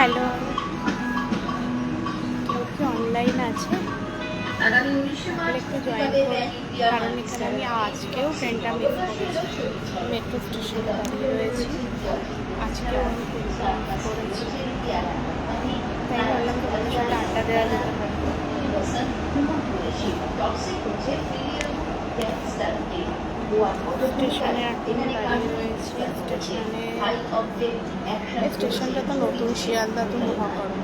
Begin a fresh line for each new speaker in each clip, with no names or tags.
Hello, কেউ কি online আছে? একটু জয়েন করুন, কারণ এখানে আমি আজকেও ট্রেনটা মিস করেছি। মেট্রো স্টেশনে দাঁড়িয়ে রয়েছি, আজকেও আমি ট্রেনটা মিস করেছি। তাই ভাবলাম তোমাদের সাথে আড্ডা দেওয়া যেতে পারে। স্টেশনে এখন দাঁড়িয়ে রয়েছি। স্টেশনটা তো নতুন, শিয়ালদা তো মহাকরণ।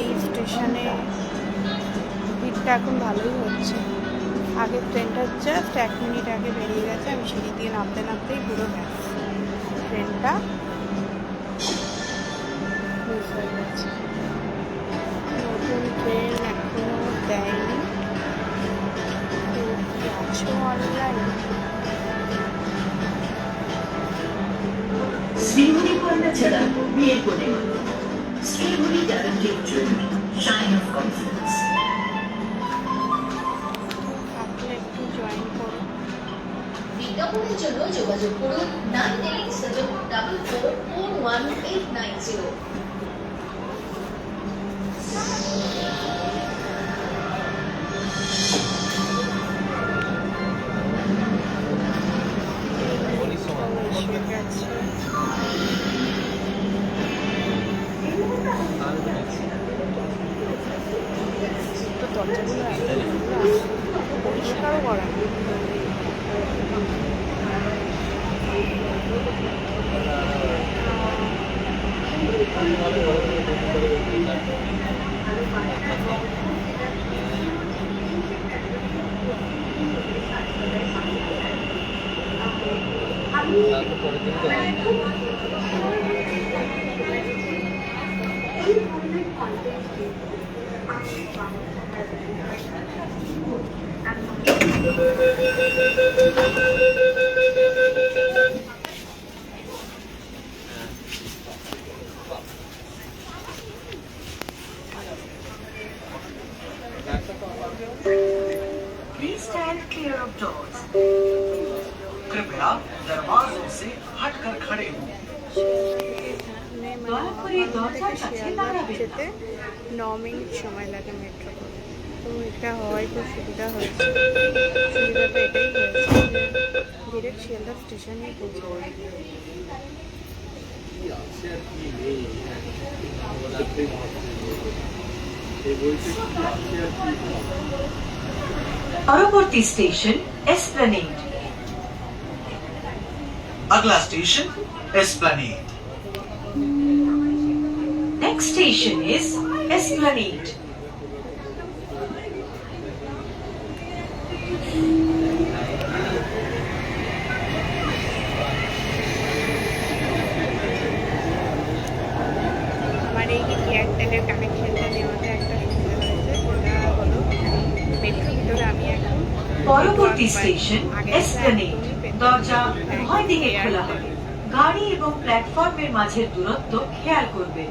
এই স্টেশনে ভিড়টা এখন ভালোই হচ্ছে। আগের ট্রেনটা জাস্ট 1 মিনিট আগে বেরিয়ে গেছে, আমি সিঁড়ি দিয়ে নামতে নামতেই পুরো গেছে ট্রেনটা মিস হয়ে গেছে। নতুন ট্রেন এখনো দেয়নি। কি আছো অনলাইন?
শ্রীহরি কন্যা ছাড়া বিয়ের কোণে Shrihari guaranteed jewellery shine of confidence.
আপনি একটু জয়েন করুন।
বিজ্ঞাপনের জন্য যোগাযোগ করুন 9874444180।
দরজাগুলো পরিষ্কারও করা নেই।
Please stand clear of doors. कृपया दरवाजों से हटकर खड़े हों।
যেতে 9 মিনিট সময় লাগে মেট্রো করে। তো এটা হওয়ায় খুব সুবিধা হয়েছে। সুবিধাটা এটাই হয়েছে যে ডিরেক্ট শিয়ালদা স্টেশনে পৌঁছে
পরবর্তী স্টেশন এসপ্ল্যানেড।
अगला station Esplanade.
Next station is Esplanade.
আমার এই এয়ারটেলের কানেকশনটা নেওয়াতে একটা সুবিধা হয়েছে, সেটা হলো মেট্রোর ভিতরে আমি এখন
পরবর্তী স্টেশন এসপ্ল্যানেড। দরজা উভয় দিকে খোলা হবে। গাড়ি এবং প্ল্যাটফর্মের মাঝের দূরত্ব খেয়াল করবেন।